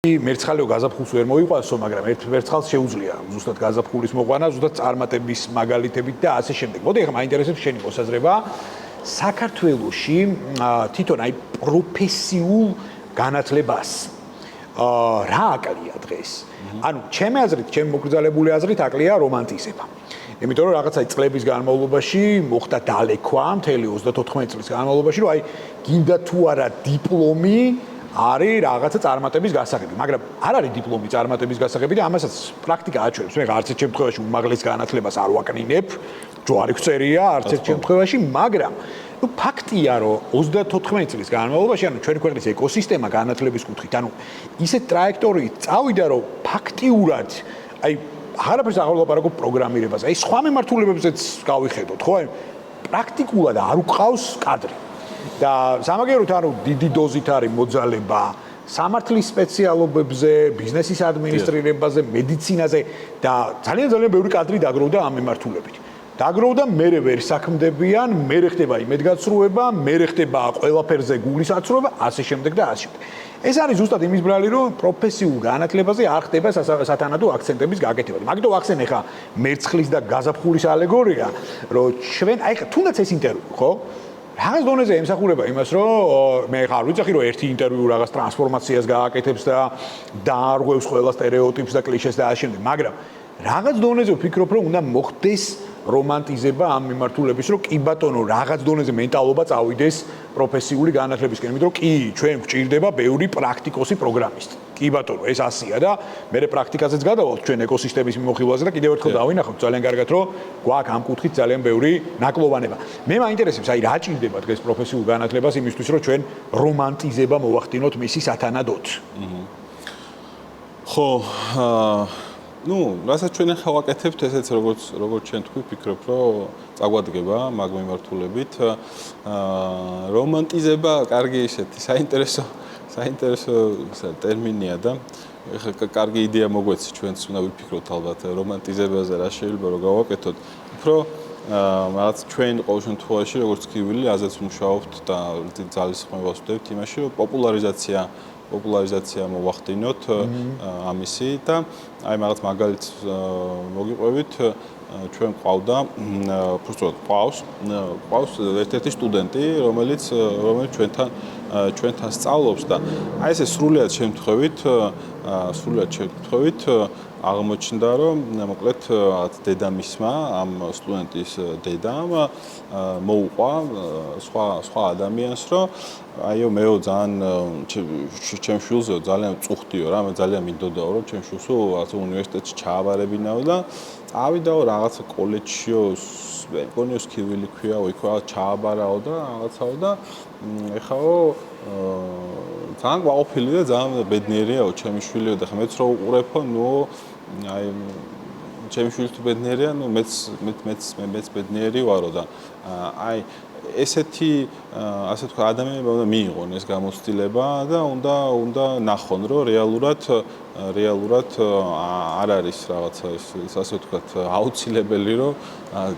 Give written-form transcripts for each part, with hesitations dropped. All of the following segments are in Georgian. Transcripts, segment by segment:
მერცხალიო გაზაფხულს ვერ მოიყვანსო, მაგრამ ერთ-ერთხალს შეუძლია ზუსტად გაზაფხულის მოყვანა, ზუსტად წარმატების მაგალითებით და ასე შემდეგ. მოდი ახლა მაინტერესებს შენი მოსაზრება. საქართველოში თვითონ აი პროფესიულ განათლებას რა აკლია დღეს? ანუ ჩემი აზრით, ჩემი მოკრძალებული აზრით აკლია რომანტიზება. იმიტომ რომ რაღაცა წლების განმავლობაში მოხდა დალექვა მთელი 34 წლის განმავლობაში, რომ აი გინდა თუ არა დიპლომი არის რაღაცა წარმატების გასაღები, მაგრამ არ არის დიპლომი წარმატების გასაღები და ამასაც პრაქტიკა აჩვენებს. მე არც ერთ შემთხვევაში უმაღლეს განათლებას არ ვაკნინებ, ჯვარი ვწერია არც ერთ შემთხვევაში, მაგრამ ნუ ფაქტია, რომ 34 წლის განმავლობაში, ანუ ჩვენი ქვეყნის ეკოსისტემა განათლების კუთხით, ანუ ისეთ ტრაექტორიით წავიდა, რომ ფაქტიურად აი აღარაფერს აღარ ვლაპარაკობ პროგრამირებას, აი სხვა მიმართულებებზეც გავიხედოთ, ხო? პრაქტიკულად არ უყავს კადრი. და სამაგეროთ ანუ დიდი დოზით არის მოძალება სამართლის სპეციალობებზე, ბიზნესის ადმინისტრირებაზე, მედიცინაზე და ძალიან ბევრი კადრი დაგროვდა ამ მიმართულებით. დაგროვდა, მერე ვერ საქმდებიან, მერე ხდება იმედგაცრუება, მერე ხდება ყველაფერზე გულისაცრუება, ასე შემდეგ და ასე შემდეგ. ეს არის ზუსტად იმის ბრალი, რომ პროფესიულ განათლებაზე არ ხდება სათანადო აქცენტების გაკეთება. მაგით ვახსენე ხა მერცხლის და გაზაფხულის ალეგორია, რომ ჩვენ აი ხა თუნდაც ეს ინტერვიუ, ხო? რაღაც დონეზე ემსახურება იმას, რომ მე ხარ ვიცახი, რომ ერთი ინტერვიუ რაღაც ტრანსფორმაციას გააკეთებს და დაარღვევს ყველა სტერეოტიპს და კლიშეს და ასე შემდეგ, მაგრამ რაღაც დონეზე ვფიქრობ, რომ უნდა მოხდეს რომანტიზება ამ მიმართულების, რომ კი ბატონო, რაღაც დონეზე მენტალობა წავიდეს პროფესიული განათლებისკენ, იმიტომ რომ კი ჩვენ გვჭირდება ბევრი პრაქტიკოსი პროგრამისტი. კი ბატონო, ეს ასია და მე პრაქტიკაზეც გადავალთ ჩვენ ეკოსისტემის მიმოხილვაზე და კიდევ ერთხელ დავინახავთ ძალიან კარგად, რომ გვაქვს ამ კუთხით ძალიან ბევრი ნაკლოვანება. მე მაინტერესებს, აი რა ჭირდება დღეს პროფესიულ განათლებას იმისთვის, რომ ჩვენ რომანტიზება მოვახდინოთ მისი სათანადოდ. ხო, ну, რასაც ჩვენ ახლა ვაკეთებთ, ესეც როგორც ჩვენ თქვი, ვფიქრობ, რომ წაგვადგება მაგ მიმართულებით. რომანტიზება, კარგი ისეთი საინტერესო ტერმინია და ეხლა კარგი იდეა მოგვეცი, ჩვენც უნდა ვიფიქროთ ალბათ რომანტიზებაზე, რა შეიძლება რომ გავაკეთოთ. უფრო რაღაც ჩვენ ყოველ შემთხვევაში, როგორც ქივილი, აზეც მუშაობთ და ძალისხმევას ვდებთ იმაში, რომ პოპულარიზაცია მოვახდინოთ ამისი და აი მაგაც მაგალითს მოგიყვებით ჩვენ ყავდა ყავს ერთ-ერთი სტუდენტი რომელიც ჩვენთან სწავლობს და აი ესე სრულიად შემთხვევით აღმოჩნდა რომ მოკლედ დედამისმა ამ სტუდენტის დედამ მოუყვა სხვა ადამიანს რომ აიო მეო ძალიან ჩემ შვილზე ძალიან წუხდიო რა მე ძალიან მინდოდაო რომ ჩემ შვილსო ასე უნივერსიტეტში ჩააბარებინაო და ავიდაო რაღაცა კოლეჯშიო მეგონიოს ქივილი ქვიაო იქ რა ჩააბარაო და რაღაცაო და ეხაო ძალიან გაყოფილი და ძალიან ბედნიერიაო ჩემი შვილიო და ხა მეც რო უყურებო ნუ აი ჩემი შვილი თუ ბედნიერია ნუ მეც ბედნიერი ვარო და აი ესეთი ასე თქვა ადამიანები უნდა მიიღონ ეს გამოცდილება და უნდა ნახონ რომ რეალურად არ არის რაღაცა ეს ასე თქვა აუცილებელი რომ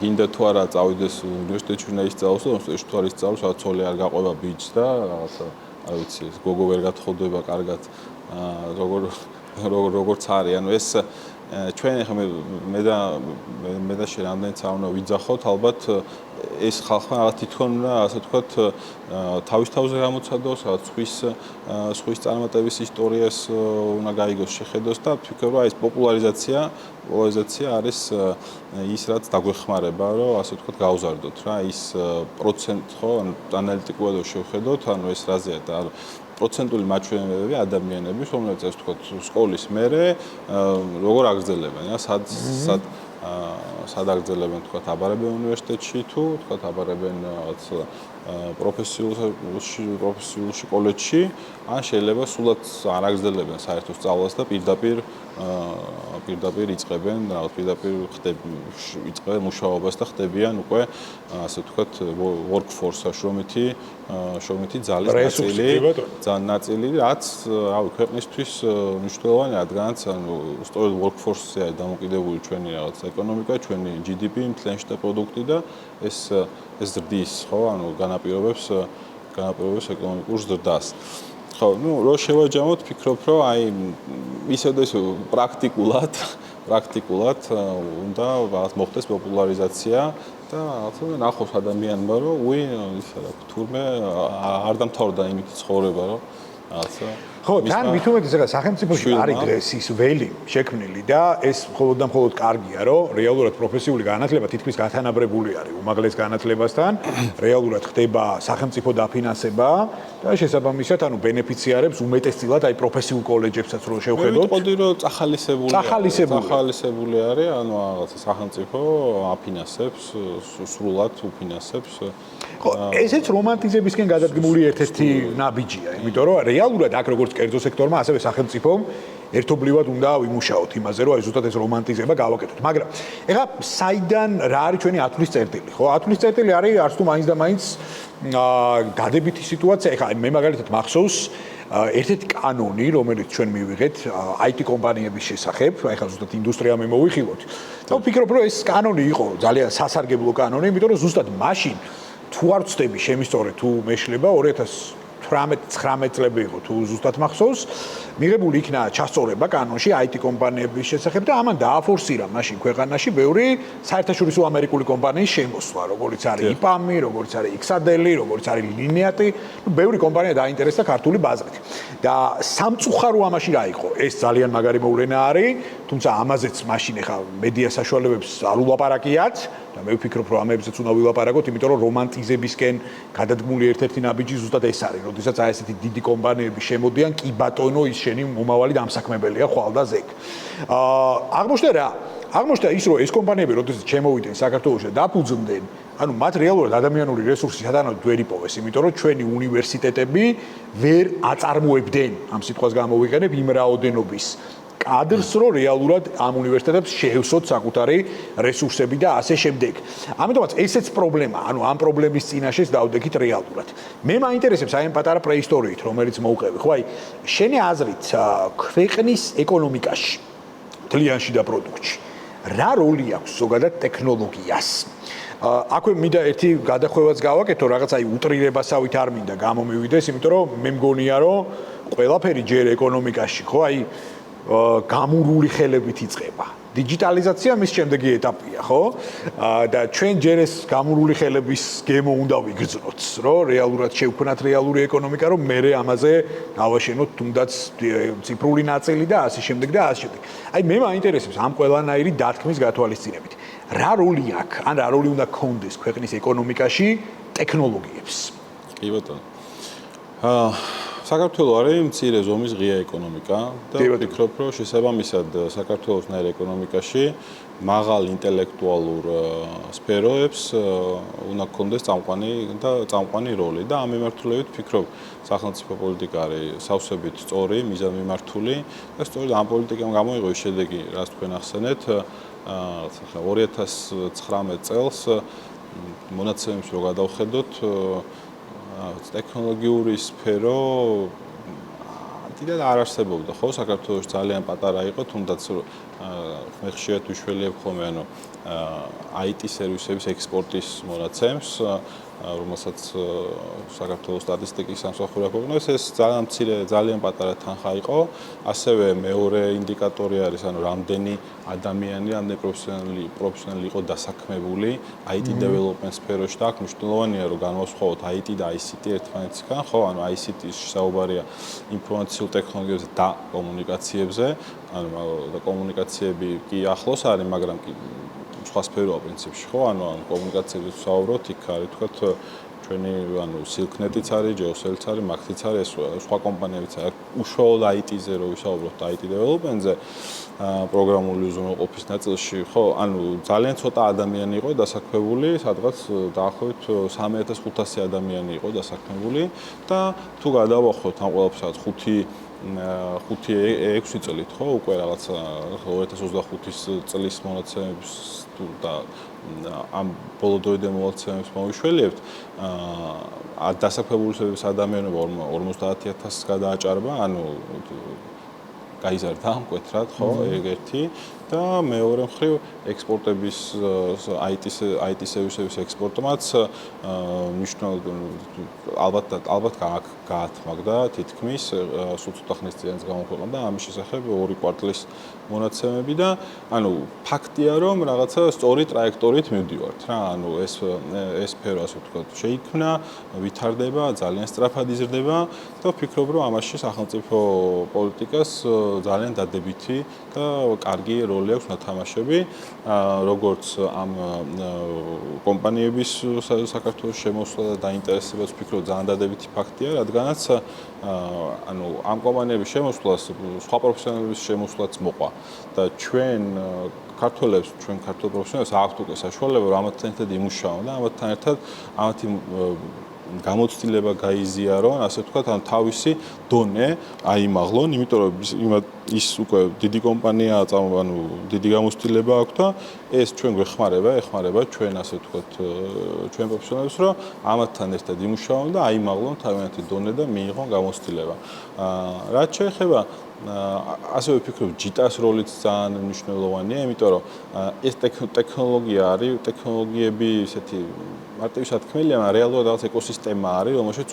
გინდა თუ არა წავიდეს უნივერსიტეტში უნდა ისწავლოს და უნივერსიტეტში თუ არ ისწავლოს რაღაც ცოლი არ გაყვება ბიჭს და რაღაცა არ ვიცი ეს გოგო ვერ გათხოვდება კარგად როგორც არის ანუ ეს ჩვენ ახლა მე და შენ ამდენიც არ უნდა ვიძახოთ ალბათ ეს ხალხმა რაღაც თვითონ ასე ვთქვათ თავის თავზე გამოცადოს რაღაც სხვის წარმატების ისტორიას უნდა გაიგოს შეხედოს და ვფიქრობ რომ ეს პოპულარიზაცია არის ის რაც დაგვეხმარება რომ ასე ვთქვათ გავზარდოთ რა ის პროცენტ ხო ანალიტიკულად შევხედოთ ანუ ეს რაზეა და პროცენტული მაჩვენებები ადამიანების რომელიც ასე ვთქვათ სკოლის მერე როგორ აგრძელებენ რა სად აგრძელებენ თქვათ აბარებენ უნივერსიტეტში თუ თქვათ აბარებენ რაღაც პროფესიულში კოლეჯში ან შეიძლება სულაც არ აგრძელებენ საერთო სწავლას და პირდაპირ იწყებენ რაღაც პირდაპირ იწყებენ მუშაობას და ხდებიან უკვე ასე ვთქვათ workforce-ში შრომითი ძალის ნაწილი რაც რავი ქვეყნისთვის მნიშვნელოვანი რადგანაც ანუ სწორედ workforce-ზე არის დამოკიდებული ჩვენი რაღაც ეკონომიკა, ჩვენი GDP, მთლიანი შტა პროდუქტი და ეს ზრდის, ხო, ანუ განაპირობებს ეკონომიკურ ზრდას. ხო, რო შევაჯამოთ, ფიქრობ, რომ აი ისედაც პრაქტიკულად უნდა მოხდეს პოპულარიზაცია და რაღაცა ნახოს ადამიანმა, რომ თურმე არ დამთავრდა იმით ცხოვრება, რომ რაღაცა ხო, თან მით უმეტეს ახლა სახელმწიფოში არის დღეს ის ველი შექმნილი და ეს მხოლოდ და მხოლოდ კარგია, რომ რეალურად პროფესიული განათლება თითქმის გათანაბრებული არის უმაღლეს განათლებასთან, რეალურად ხდება სახელმწიფო დაფინანსება და შესაბამისად, ბენეფიციარებს უმეტესწილად აი პროფესიულ კოლეჯებსაც რო შევხედოთ. მე ვიტყოდი, რომ წახალისებული არის, რაღაცა სახელმწიფო აფინანსებს, სრულად უფინანსებს. ხო, ესეც რომანტიზებისკენ გადადგმული ერთ-ერთი ნაბიჯია, იმიტომ რომ რეალურად აქ როგორც კერძო სექტორმა, ასევე სახელმწიფომ ერთობლივად უნდა ვიმუშაოთ იმაზე, რომ ზუსტად ეს რომანტიზება გავაკეთოთ. მაგრამ ეხლა საიდან რა არის ჩვენი ათვლის წერტილი, ხო? ათვლის წერტილი არის არც თუ მაინც და მაინც გადებითი სიტუაცია. ეხლა მე მაგალითად მახსოვს ერთ-ერთი კანონი, რომელიც ჩვენ მივიღეთ IT კომპანიების შესახებ, ეხლა ზუსტად ინდუსტრია მე მოვიხილოთ. და ვფიქრობ, რომ ეს კანონი იყო ძალიან სასარგებლო კანონი, იმიტომ რომ ზუსტად მაშინ თუ არ ვწდები შემისწორე თუ მეშლება 2018-19 წლები იყო თუ ზუსტად მახსოვს მიღებული იქნა ჩასწორება კანონში IT კომპანიების შესახებ და ამან დააფორსირა მაშინ ქვეყანაში ბევრი საერთაშორისო ამერიკული კომპანიის შემოსვლა, როგორც არის IPAM-ი, როგორც არის XADL-ი, როგორც არის Lineat-ი, ბევრი კომპანია დაინტერესდა ქართული ბაზრით. და სამწუხარო ამაში რა იყო? ეს ძალიან მაგარი მოვლენა არის, თუმცა ამაზეც მაშინ ახლა მედია საშუალებებს არ ულაპარაკიათ და მე ვფიქრობ, რომ ამებზეც უნდა ვილაპარაკოთ, იმიტომ რომ რომანტიზებისკენ გადადგმული ერთ-ერთი ნაბიჯი ზუსტად ეს არის, როდესაც აი ესეთი დიდი კომპანიები შემოდიან, კი ბატონო ის შენი მომავალი დამსაქმებელია ხვალ და ზეგ. აღმოჩნდა რა? აღმოჩნდა ის, რომ ეს კომპანიები, როდესაც შემოვიდნენ საქართველოში და დაფუძნდნენ, მათ რეალურად ადამიანური რესურსი სათანადოდ ვერ იპოვეს, იმიტომ რომ ჩვენი უნივერსიტეტები ვერ აწარმოებდნენ, ამ სიტყვას გამოვიყენებ, იმ რაოდენობის კადრს, რომ რეალურად ამ უნივერსიტეტებს შეევსოთ საკუთარი რესურსები და ასე შემდეგ. ამიტომაც ესეც პრობლემაა, ამ პრობლემის წინაშეც დავდექით რეალურად. მე მაინტერესებს აი ამ პატარა პრეისტორიით, რომელიც მოვყევი, ხო აი, შენი აზრით, ქვეყნის ეკონომიკაში, მთლიანში და პროდუქტში, რა როლი აქვს ზოგადად ტექნოლოგიას? აქვე მინდა ერთი გადახვევაც გავაკეთო, რაღაც აი უტრირებასავით არ მინდა გამომივიდეს, იმიტომ რომ მე მგონია, რომ ყველაფერი ჯერ ეკონომიკაში, ხო აი გამურული ხელებით იწყება. დიჯიტალიზაცია მის შემდეგი ეტაპია, ხო? და ჩვენ ჯერ ეს გამურული ხელების გემო უნდა ვიგრძნოთ, რომ რეალურად შევქმნათ რეალური ეკონომიკა, რომ მერე ამაზე გავაშენოთ თუნდაც ციფრული ნაწილი და ასე შემდეგ და ასე შემდეგ. აი მე მაინტერესებს ამ ყველანაირი დათქმის გათვალისწინებით. რა როლი აქვს, ან რა როლი უნდა გქონდეს ქვეყნის ეკონომიკაში ტექნოლოგიებს? კი ბატონო. საქართველოს არის მცირე ზომის ღია ეკონომიკა და ვფიქრობ, რომ შესაბამისად საქართველოსნაირ ეკონომიკაში მაღალ ინტელექტუალურ სფეროებს უნდა გქონდეს წამყვანი როლი და ამ მიმართულებით ვფიქრობ, სახელმწიფო პოლიტიკა არის სავსებით სწორი, მიზანმიმართული და სწორედ ამ პოლიტიკამ გამოიღო ის შედეგი, რაც თქვენ ახსენეთ, 2019 წელს მონაცემებს რო გადავხედოთ ტექნოლოგიური სფერო დიდად არ არსებობდა, ხო, საქართველოში ძალიან პატარა იყო, თუნდაც მე ხშირად ვიშველიებ ხოლმე, IT სერვისების ექსპორტის მონაცემს, რომელსაც საქართველოს სტატისტიკის სამსახური აქვეყნებს, ეს ძალიან მცირე, ძალიან პატარა თანხა იყო. ასევე მეორე ინდიკატორი არის, რამდენი ადამიანი, რამდენი პროფესიონალი იყო დასაქმებული IT development სფეროში და აქ მნიშვნელოვანია, რომ განვასხვაოთ IT და ICT ერთმანეთისგან, ხო, ICT-ის საუბარია ინფორმაციულ ტექნოლოგიებზე და კომუნიკაციებზე, და კომუნიკაციები კი ახლოს არის, მაგრამ კი სხვა სფეროა პრინციპში, ხო? კომუნიკაციებზე ვსაუბრობთ, იქ არის თქვათ ჩვენი Silknet-იც არის, Geocell-იც არის, Maxit-იც არის, სხვა კომპანიებიც არის. უშუალოდ IT-ზე რო ვისაუბროთ, IT development-ზე, პროგრამული უზრუნველყოფის ნაწილში, ხო, ძალიან ცოტა ადამიანი იყო დასაქმებული, სადღაც დაახლოებით 3500 ადამიანი იყო დასაქმებული და თუ გადავახოთ ამ ყველაფერს 5-6 წლით, ხო, უკვე რაღაც 2025 წლის მონაცემებს და ამ ბოლო დროიდან მონაცემებს მოვიშველიებთ, დასაქმებულების ადამიანობა 50000-ს გადააჭარბა, გაიზარდა მკვეთრად, ხო, ერთ-ერთი და მეორე მხრივ ექსპორტების IT სერვისების ექსპორტმაც მნიშვნელოვნად ალბათ გაათმაგდა თითქმის სულ ცოტა ხნის წინაც გამოქვეყნდა ამის შესახებ 2 კვარტლის მონაცემები და ანუ ფაქტია რომ რაღაცა სწორი ტრაექტორიით მივდივართ რა ანუ ეს სფერო ასე ვთქვათ შეიქმნა ვითარდება ძალიან სწრაფად იზრდება და ვფიქრობ რომ ამაში სახელმწიფო პოლიტიკას ძალიან დადებითი და კარგი როლი აქვს ნათამაშები როგორც ამ კომპანიების საქართველოს შემოსვლა და დაინტერესებაც ვფიქრობ ძალიან დადებითი ფაქტია რადგანაც ანუ ამ კომპანიების შემოსვლას სხვა პროფესიონალების შემოსვლაც მოყვა და ჩვენ ქართველებს ჩვენ ქართულ პროფესიონალებს აქვთ უკვე საშუალება რომ ამათთან ერთად იმუშაონ და ამათთან ერთად ამათი გამოცდილება გაიზიარონ, ასე ვთქვათ, ან თავისი დონე აიმაღლონ, იმიტომ რომ ის უკვე დიდი კომპანიაა, ანუ დიდი გამოცდილება აქვს და ეს ჩვენ ეხმარება ჩვენ ასე ვთქვათ, ჩვენ პროფესიონალებს, რომ ამათთან ერთად იმუშაონ და აიმაღლონ თავიანთი დონე და მიიღონ გამოცდილება. რაც შეეხება ასევე ვფიქრობ, ჯიტას როლიც ძალიან მნიშვნელოვანია, იმიტომ რომ ეს ტექნოლოგია არის, ტექნოლოგიები ესეთი მარტივი სათქმელია, მაგრამ რეალურად რაღაც ეკოსისტემა არის, რომელშიც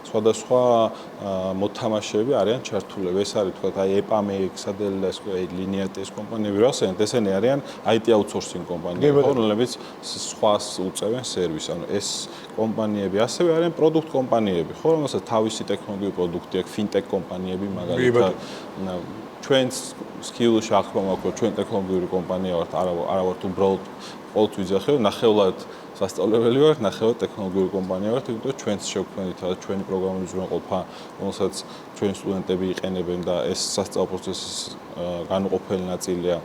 სხვადასხვა მოთამაშეები არიან ჩართულები. ეს არის თქვა აი EPAM, XADL და ეს Lineate კომპანიები რა ასეა, ესენი არიან IT outsourcing კომპანიები, რომლებიც სხვას უწევენ სერვისს. ანუ ეს კომპანიები ასევე არიან პროდუქტ კომპანიები, ხო, რომელსაც თავისი ტექნოლოგიური პროდუქტი აქვს, fintech კომპანიები მაგალითად. ჩვენს skillში ახლა მაქვს ჩვენ ტექნოლოგიური კომპანია ვართ, არა ვართ უბრალოდ ყოველთვის ვიძახი, ნახევრად სასწავლებელი ვართ, ნახევრად ტექნოლოგიური კომპანია ვართ, იმიტომ რომ ჩვენს შევქმნით ჩვენი პროგრამული უზრუნველყოფა, რომელსაც ჩვენი სტუდენტები იყენებენ და ეს სასწავლო პროცესის განუყოფელი ნაწილია.